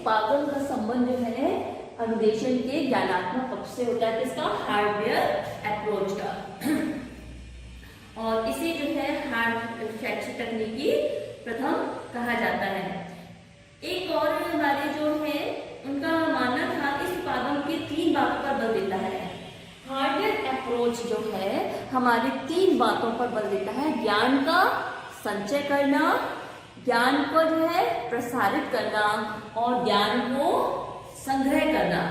उपागम का संबंध जो है अनुदेशन के ज्ञानात्मक पक्ष से होता है, किसका? हार्डवेयर अप्रोच का। और इसे जो है शैक्षिक तकनीकी प्रथम कहा जाता है। एक और हमारे जो है उनका मानना था इस उपागम के 3 बातों पर बल देता है। हार्डवेयर अप्रोच जो है हमारी 3 बातों पर बल देता है। ज्ञान का संचय करना, ज्ञान को जो है प्रसारित करना और ज्ञान को संग्रह करना।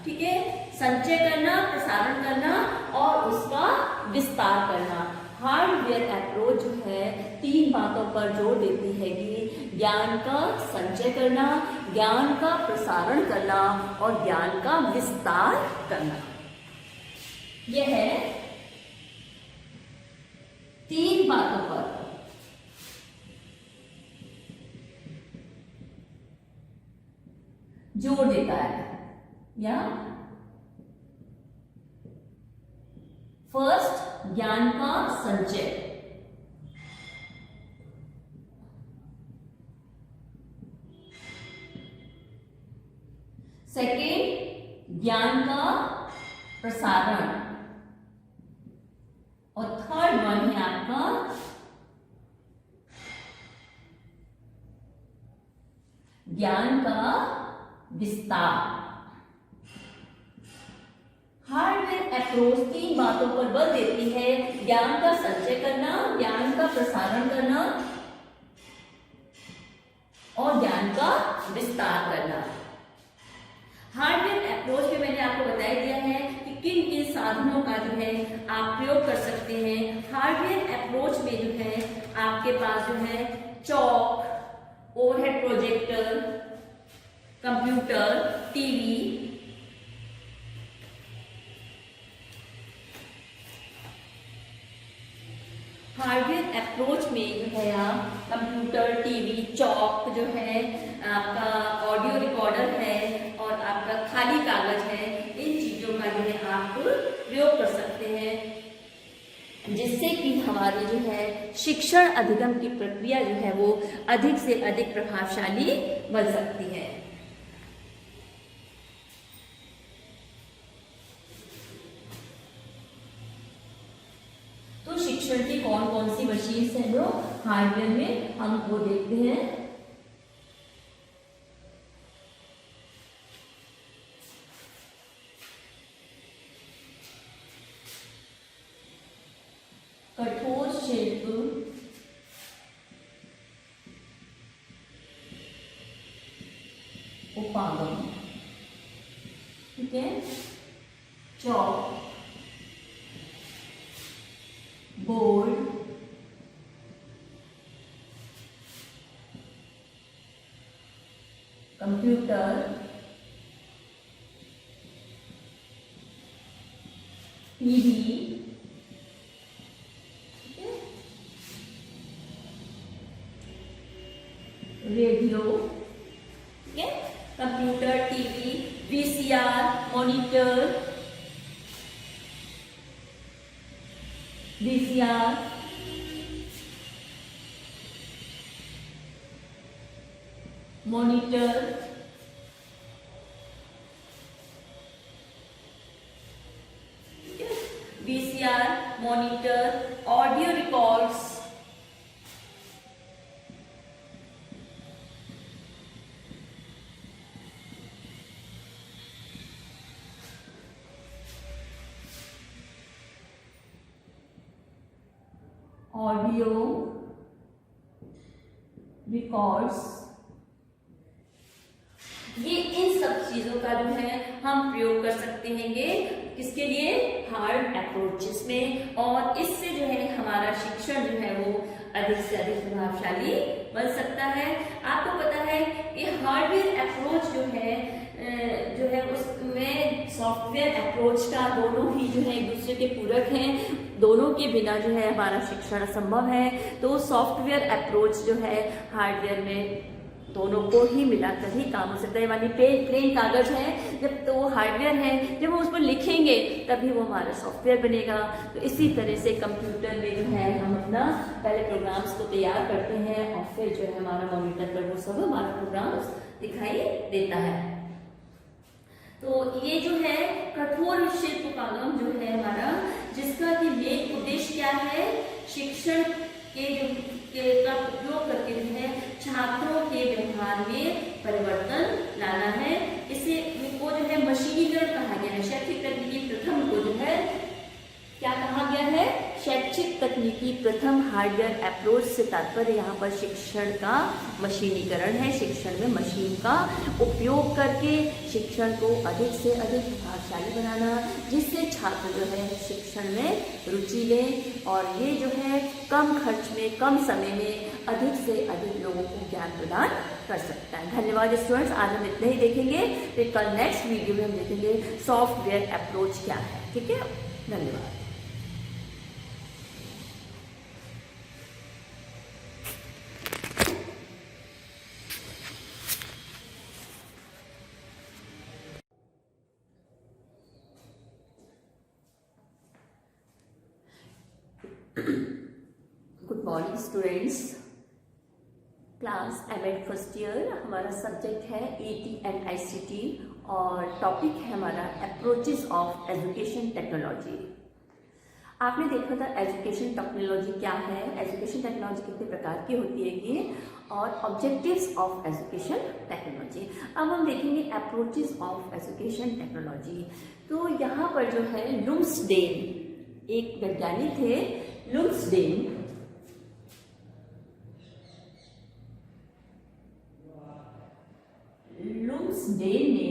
ठीक है, संचय करना, प्रसारण करना और उसका विस्तार करना। हार्डवेयर अप्रोच जो है 3 बातों पर जोर देती है कि ज्ञान का संचय करना, ज्ञान का प्रसारण करना और ज्ञान का विस्तार करना। यह है 3 बातों पर जोर देता है। या फर्स्ट, ज्ञान का संचय। सेकेंड, ज्ञान का प्रसारण। और थर्ड वन है आपका ज्ञान का विस्तार। हार्डवेयर अप्रोच 3 बातों पर बल देती है। ज्ञान का संचय करना, ज्ञान का प्रसारण करना और ज्ञान का विस्तार करना। हार्डवेयर अप्रोच में मैंने आपको बता दिया है कि किन किन साधनों का जो है आप प्रयोग कर सकते हैं। हार्डवेयर अप्रोच में जो है आपके पास जो है chalk, overhead projector, computer, TV, hardware approach में जो है आप कंप्यूटर, टीवी, चॉक जो है, आपका ऑडियो रिकॉर्डर है और आपका खाली कागज है, इन चीजों का जो है आप प्रयोग कर सकते हैं, जिससे कि हमारी जो है शिक्षण अधिगम की प्रक्रिया जो है वो अधिक से अधिक प्रभावशाली बन सकती है। तो शिक्षण की कौन कौन सी मशीन है जो हार्डवेयर में हम वो देखते हैं। कठोर शिल्प, उपागम, ठीक है, chalk, board, computer, TV, radio, ठीक है, computer, TV, VCR, monitor, VCR, monitor, VCR, monitor, audio records, audio records, ये इन सब चीजों का जो है हम प्रयोग कर सकते हैं किसके लिए? हार्ड अप्रोचेस में। और इससे जो है हमारा शिक्षण जो है वो अधिक से अधिक प्रभावशाली बन सकता है। आपको पता है ये हार्डवेयर अप्रोच जो है उसमें सॉफ्टवेयर अप्रोच का दोनों ही जो है एक दूसरे के पूरक हैं। दोनों के बिना जो है हमारा शिक्षण असंभव है। तो सॉफ्टवेयर अप्रोच जो है हार्डवेयर में दोनों को ही मिलाकर ही काम हो सकता है। मानी प्लेन कागज है, जब तो वो हार्डवेयर है, जब हम उस पर लिखेंगे तभी वो हमारा सॉफ्टवेयर बनेगा। तो इसी तरह से कंप्यूटर में जो है हम अपना पहले प्रोग्राम्स को तैयार करते हैं और फिर जो है हमारा मॉनिटर पर वो सब हमारा प्रोग्राम्स दिखाई देता है। तो ये जो है कठोर शिल्प उपागम जो है हमारा, जिसका कि मेन उद्देश्य क्या है, शिक्षण का उपयोग करके जो है छात्रों के व्यवहार में परिवर्तन लाना है। इसे को जो है मशीनीकरण कहा गया है। शैक्षिक तकनीकी प्रथम को जो है क्या कहा गया है, शैक्षिक तकनीकी प्रथम हार्डवेयर अप्रोच से तात्पर्य यहाँ पर शिक्षण का मशीनीकरण है। शिक्षण में मशीन का उपयोग करके शिक्षण को अधिक से अधिक प्रभावशाली बनाना, जिससे छात्र जो है शिक्षण में रुचि लें और ये जो है कम खर्च में कम समय में अधिक से अधिक लोगों को ज्ञान प्रदान कर सकता है। धन्यवाद स्टूडेंट्स, आज हम इतने ही देखेंगे, फिर कल नेक्स्ट वीडियो में हम देखेंगे सॉफ्टवेयर अप्रोच क्या है। ठीक है, धन्यवाद। Good morning students, class MEd first year. हमारा सब्जेक्ट है ईटी एंड आईसीटी और टॉपिक है हमारा अप्रोचेस ऑफ एजुकेशन टेक्नोलॉजी। आपने देखा था एजुकेशन टेक्नोलॉजी क्या है, एजुकेशन टेक्नोलॉजी कितने प्रकार की होती है ये, और ऑब्जेक्टिव्स ऑफ एजुकेशन टेक्नोलॉजी। अब हम देखेंगे अप्रोचेस ऑफ एजुकेशन टेक्नोलॉजी। तो यहाँ पर जो है लुम्सडेन, एक वैज्ञानिक थे लुम्सडेन, ने,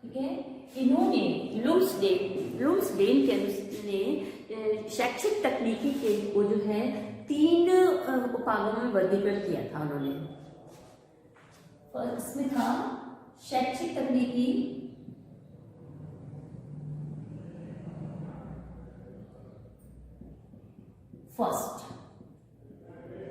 ठीक है, इन्होंने लुम्सडेन ने शैक्षिक तकनीकी के को जो है 3 उपागमों में वर्गीकृत किया था उन्होंने। इसमें था शैक्षिक तकनीकी, फर्स्ट,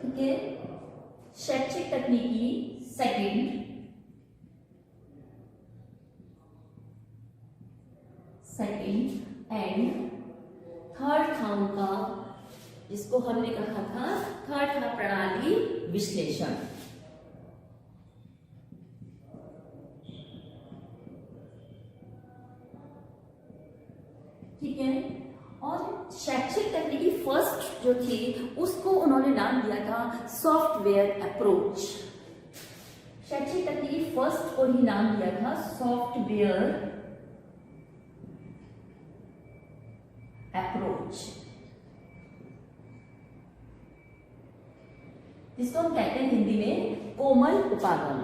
ठीक है, शैक्षिक तकनीकी सेकंड, एंड थर्ड था उनका, जिसको हमने कहा था थर्ड था प्रणाली विश्लेषण। ठीक है, और शैक्षिक तकनीकी फर्स्ट जो थी उसको उन्होंने नाम दिया था सॉफ्टवेयर अप्रोच। शैक्षिक तकनीकी फर्स्ट को ही नाम दिया था सॉफ्टवेयर अप्रोच, जिसको हम कहते हैं हिंदी में कोमल उपागम।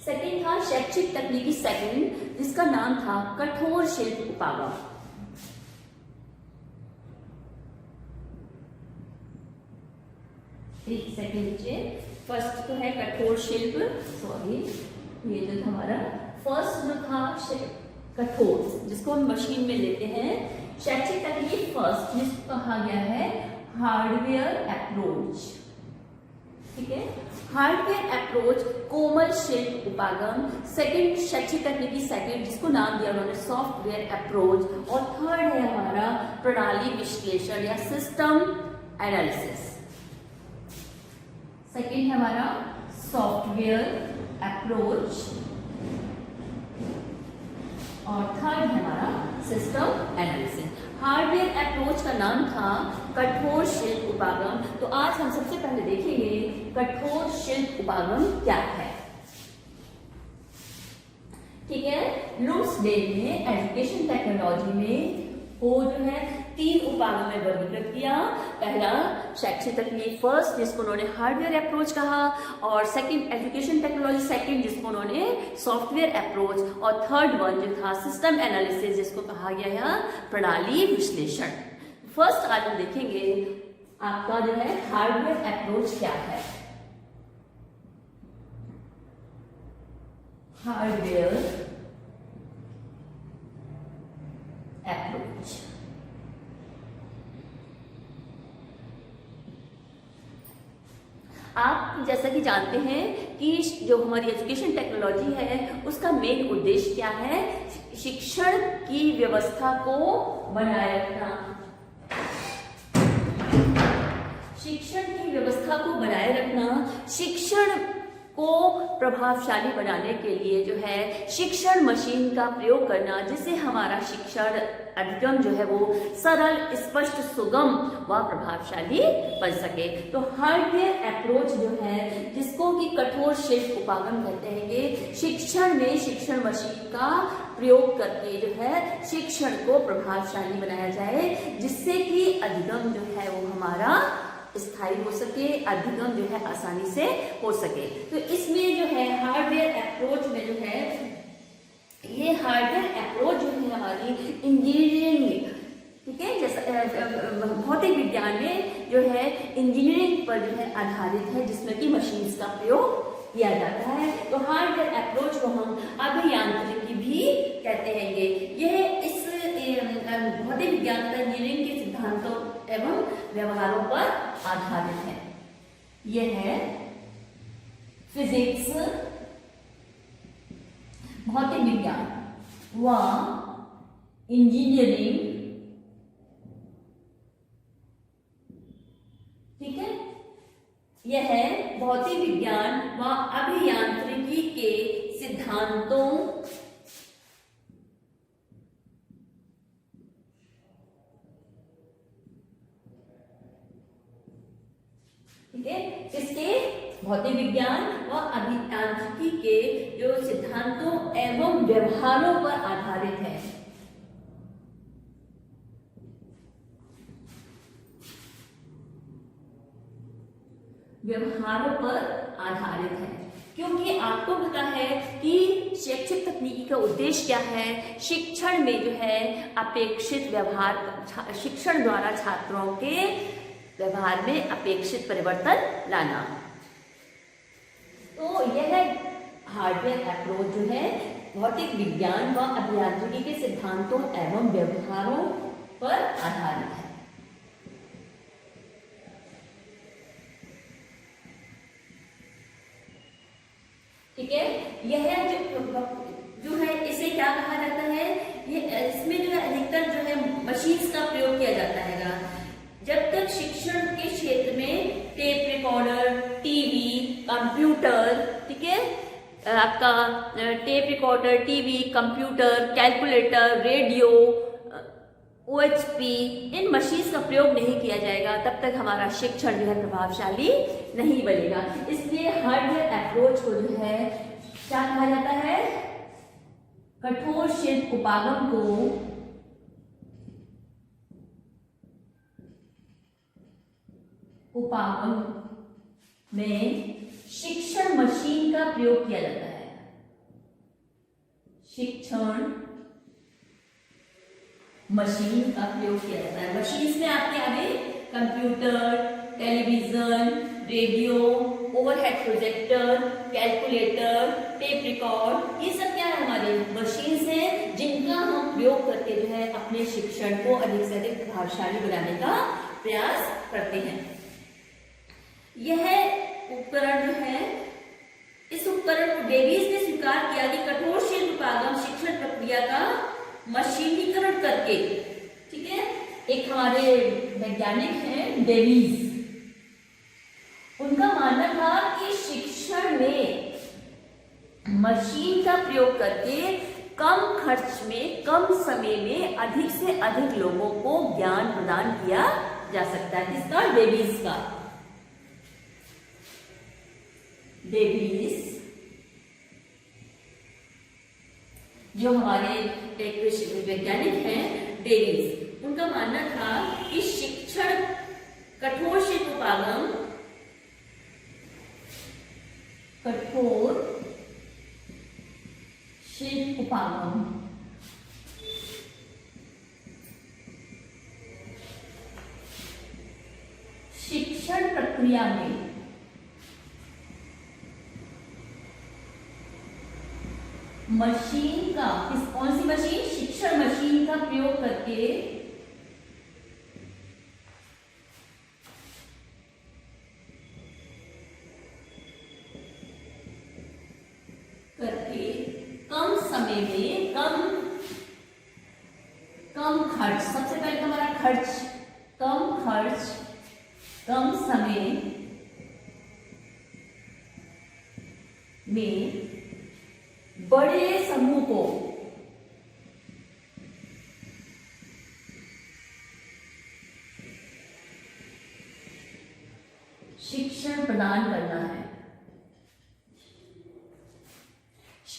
सेकंड था शैक्षिक तकनीकी सेकंड, जिसका नाम था कठोर शिल्प उपागम। एक सेकंड, फर्स्ट तो है कठोर शिल्प, सॉरी ये जो हमारा फर्स्ट जो था कठोर, जिसको हम मशीन में लेते हैं। शैक्षिक तकनीकी फर्स्ट, जिसको कहा गया है हार्डवेयर अप्रोच। ठीक है, हार्डवेयर अप्रोच कोमल शिल्प उपागम। सेकंड शैक्षिक तकनीकी सेकंड, जिसको नाम दिया उन्होंने सॉफ्टवेयर अप्रोच। और थर्ड है हमारा प्रणाली विश्लेषण या सिस्टम एनालिसिस। सेकंड है हमारा सॉफ्टवेयर अप्रोच और थर्ड है हमारा सिस्टम एनालिसिस। हार्डवेयर अप्रोच का नाम था कठोर शिल्प उपागम। तो आज हम सबसे पहले देखेंगे कठोर शिल्प उपागम क्या है। ठीक है, लुम्सडेन ने एजुकेशन टेक्नोलॉजी में को जो है 3 उपागम में वर्गीकृत किया। पहला शैक्षिक तकनीक फर्स्ट, जिसको उन्होंने हार्डवेयर अप्रोच कहा, और सेकंड एजुकेशन टेक्नोलॉजी सेकंड, जिसको उन्होंने सॉफ्टवेयर अप्रोच, और थर्ड वन जो था सिस्टम एनालिसिस, जिसको कहा गया है प्रणाली विश्लेषण। फर्स्ट आज हम देखेंगे आपका जो है हार्डवेयर अप्रोच क्या है। हार्डवेयर अप्रोच, आप जैसा कि कि जानते हैं कि जो हमारी एजुकेशन टेक्नोलॉजी है उसका मेन उद्देश्य क्या है? शिक्षण की व्यवस्था को बनाए रखना। शिक्षण की व्यवस्था को बनाए रखना, शिक्षण को प्रभावशाली बनाने के लिए जो है शिक्षण मशीन का प्रयोग करना, जिससे हमारा शिक्षण अधिगम जो है वो सरल, स्पष्ट, सुगम व प्रभावशाली बन सके। तो हार्डवेयर अप्रोच जो है, जिसको कि कठोर शिल्प उपागम कहते हैं, कि शिक्षण में शिक्षण मशीन का प्रयोग करके जो है शिक्षण को प्रभावशाली बनाया जाए, जिससे कि अधिगम जो है वो हमारा स्थायी हो सके, अधिगम जो है आसानी से हो सके। तो इसमें जो है हार्डवेयर अप्रोच में जो है, ये हार्डवेयर अप्रोच जो है हमारी इंजीनियरिंग, ठीक है, जैसा भौतिक विज्ञान में जो है इंजीनियरिंग पर जो है आधारित है, जिसमें कि मशीन्स का प्रयोग किया जाता है। तो हार्डवेयर अप्रोच को हम अभियांत्रिकी भी कहते हैं। यह इस भौतिक विज्ञान का इंजीनियरिंग के सिद्धांतों एवं व्यवहारों पर आधारित है। यह है फिजिक्स, भौतिक विज्ञान व इंजीनियरिंग, ठीक है, यह है भौतिक विज्ञान व अभियांत्रिकी के सिद्धांतों किसके? भौतिक विज्ञान व अभियांत्रिकी के जो सिद्धांतों एवं व्यवहारों पर आधारित है। व्यवहारों पर आधारित है, क्योंकि आपको पता है कि शैक्षिक तकनीकी का उद्देश्य क्या है? शिक्षण में जो है अपेक्षित व्यवहार, शिक्षण द्वारा छात्रों के व्यवहार में अपेक्षित परिवर्तन लाना। तो यह हार्डवेयर अप्रोच जो है भौतिक विज्ञान व अभियांत्रिकी के सिद्धांतों एवं व्यवहारों पर आधारित है। ठीक है, यह जो है इसे क्या कहा जाता है? ये इसमें जो है अधिकतर जो है मशीन्स का प्रयोग किया जाता है। जब तक शिक्षण के क्षेत्र में टेप रिकॉर्डर, टीवी, कंप्यूटर, ठीक है, आपका tape recorder, TV, computer, calculator, radio, OHP, इन मशीन्स का प्रयोग नहीं किया जाएगा, तब तक हमारा शिक्षण जो है प्रभावशाली नहीं बनेगा। इसलिए हार्डवेयर अप्रोच को जो है क्या कहा जाता है? कठोर शिल्प उपागम को में शिक्षण मशीन का प्रयोग किया जाता है। शिक्षण मशीन का प्रयोग किया जाता है। मशीन में आपके आगे computer, television, radio, overhead projector, calculator, tape record, ये सब क्या है? हमारे मशीन्स हैं, जिनका हम प्रयोग करके जो है अपने शिक्षण को अधिक से अधिक प्रभावशाली बनाने का प्रयास करते हैं। यह उपकरण जो है, इस उपकरण को डेविस ने स्वीकार किया कि कठोर शिल्प उपागम शिक्षण प्रक्रिया का मशीनीकरण करके, ठीक है, एक हमारे वैज्ञानिक हैं डेविस, उनका मानना था कि शिक्षण में मशीन का प्रयोग करके कम खर्च में, कम समय में अधिक से अधिक लोगों को ज्ञान प्रदान किया जा सकता है। किसका? डेविस का। डेविस जो हमारे एक वैज्ञानिक हैं, डेविस, उनका मानना था कि शिक्षण कठोर शिल्प उपागम, कठोर शिल्प उपागम शिक्षण प्रक्रिया में मशीन का, कौन सी मशीन? शिक्षण मशीन का प्रयोग करके समय में कम खर्च, सबसे पहले हमारा खर्च, कम समय में बड़े समूह को शिक्षण प्रदान करना है।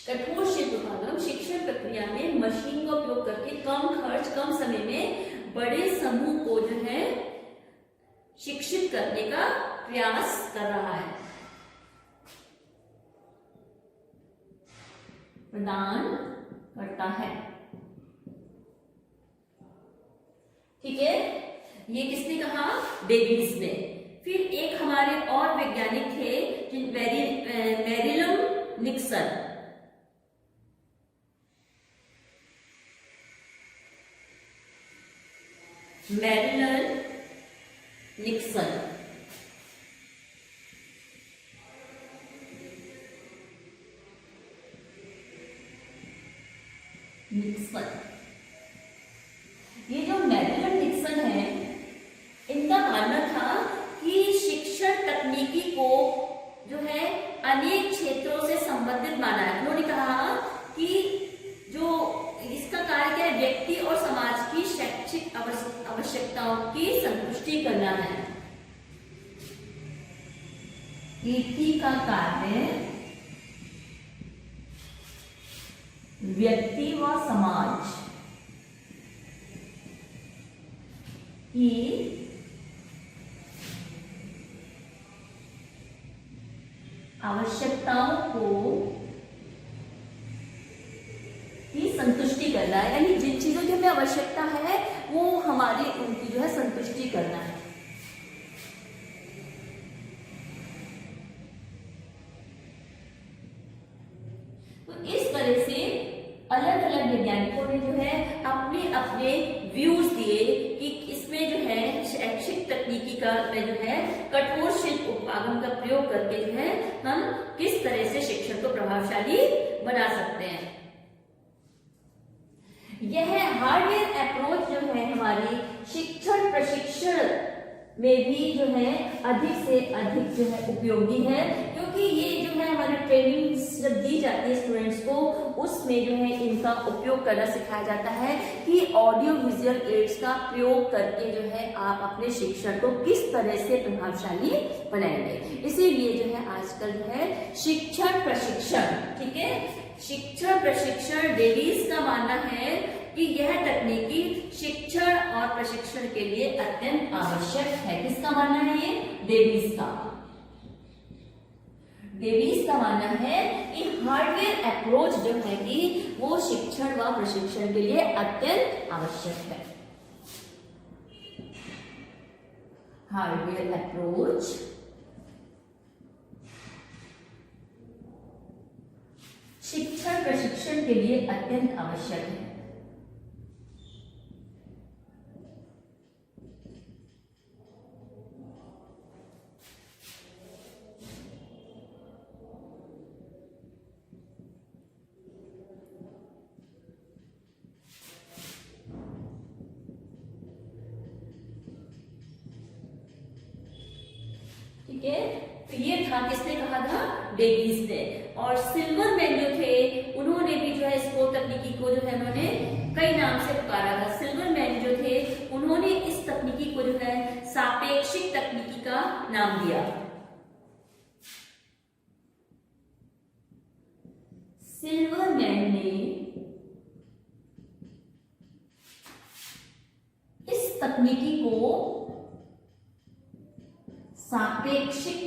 कठोर शिल्प उपागम शिक्षण प्रक्रिया में मशीन का उपयोग करके कम खर्च कम समय में बड़े समूह को जो है शिक्षित करने का प्रयास कर रहा है, प्रदान करता है। ठीक है, ये किसने कहा? डेविस ने। फिर एक हमारे और वैज्ञानिक थे मैरिलम निक्सन। मैरिलन निक्सन, ये जो मैरिलन निक्सन है, इनका मानना था कि शिक्षण तकनीकी को जो है अनेक क्षेत्रों से संबंधित माना है। उन्होंने कहा कि जो इसका कार्य क्या है, व्यक्ति और समाज की शैक्षिक आवश्यकताओं की संतुष्टि करना है। ईटी का कार्य व्यक्ति व समाज की आवश्यकताओं की संतुष्टि करना है, यानी जिन चीजों की हमें आवश्यकता है वो हमारी उनकी जो है संतुष्टि करना है। तो इस तरह से अलग अलग वैज्ञानिकों ने जो है अपने अपने व्यूज दिए कि इसमें जो है शैक्षिक तकनीकी का में जो है कठोर शिल्प उपागम का प्रयोग करके जो है हम किस तरह से शिक्षण को प्रभावशाली बना सकते हैं। यह हार्डवेयर अप्रोच जो है हमारी शिक्षण प्रशिक्षण में भी जो है अधिक से अधिक जो है उपयोगी है, क्योंकि ये जो है हमारी ट्रेनिंग जब दी जाती है स्टूडेंट्स को, उसमें जो है इनका उपयोग करना सिखाया जाता है कि ऑडियो विजुअल एड्स का प्रयोग करके जो है आप अपने शिक्षण को किस तरह से प्रभावशाली बनाएंगे। इसीलिए जो है आजकल जो है शिक्षण प्रशिक्षण, ठीक है, शिक्षण प्रशिक्षण डेविस का मानना है कि यह तकनीकी शिक्षण और प्रशिक्षण के लिए अत्यंत आवश्यक है। किसका मानना है ये? डेविस का। डेविस का मानना है कि हार्डवेयर अप्रोच जो है कि वो शिक्षण व प्रशिक्षण के लिए अत्यंत आवश्यक है। हार्डवेयर अप्रोच शिक्षण प्रशिक्षण के लिए अत्यंत आवश्यक है। ठीक है, तो ये था, किसने कहा था? डेविस ने। और सिल्वरमैन जो थे उन्होंने भी जो है इसको तकनीकी को जो है उन्होंने कई नाम से पुकारा था। सिल्वरमैन जो थे उन्होंने इस तकनीकी को जो है सापेक्षिक तकनीकी का नाम दिया। सिल्वरमैन ने इस तकनीकी को सापेक्षिक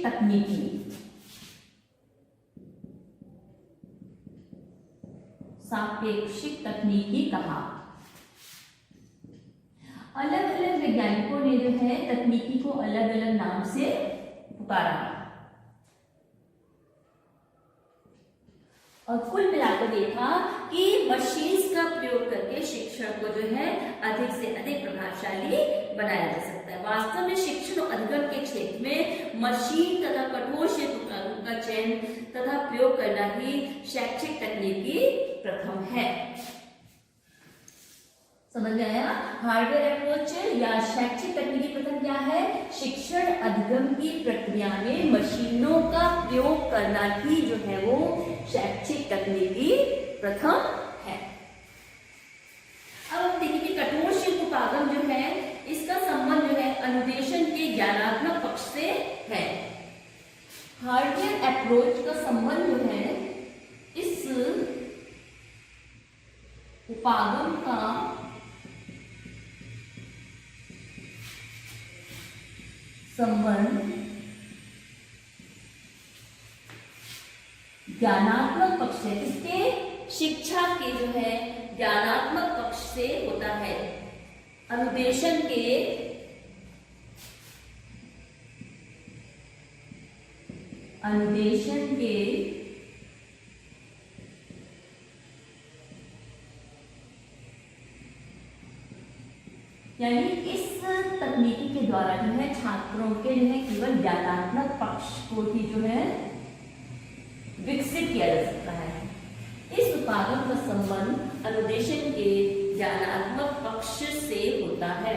तकनीकी कहा। अलग अलग वैज्ञानिकों ने जो है तकनीकी को अलग अलग नाम से पुकारा और कुल मिलाकर देखा कि मशीन्स का प्रयोग करके शिक्षण को जो है अधिक से अधिक प्रभावशाली बनाया जा सकता है। वास्तव में शिक्षण और अधिगम के क्षेत्र में मशीन तथा कठोर शिल्प उपकरणों का चयन तथा प्रयोग करना ही शैक्षिक तकनीकी प्रथम है। समझ में आया? हार्डवेयर अप्रोच या शैक्षिक तकनीकी प्रथम क्या है? शिक्षण अधिगम की प्रक्रिया में मशीनों का प्रयोग करना ही जो है वो शैक्षिक तकनीकी प्रथम है। अब हम देखिए कि कठोर शिल्प उपागम जो है इसका संबंध जो है अनुदेशन के ज्ञानात्मक पक्ष से है। हार्डवेयर अप्रोच का संबंध जो है इस उपागम का संबंध ज्ञानात्मक पक्ष से, इसके शिक्षा के जो है ज्ञानात्मक पक्ष से होता है। अनुदेशन के यानी इस तकनीकी के द्वारा जो है छात्रों के जो है केवल ज्ञानात्मक पक्ष को ही जो है विकसित किया जा सकता है। इस उपागम का संबंध अनुदेशन के ज्ञानात्मक पक्ष से होता है।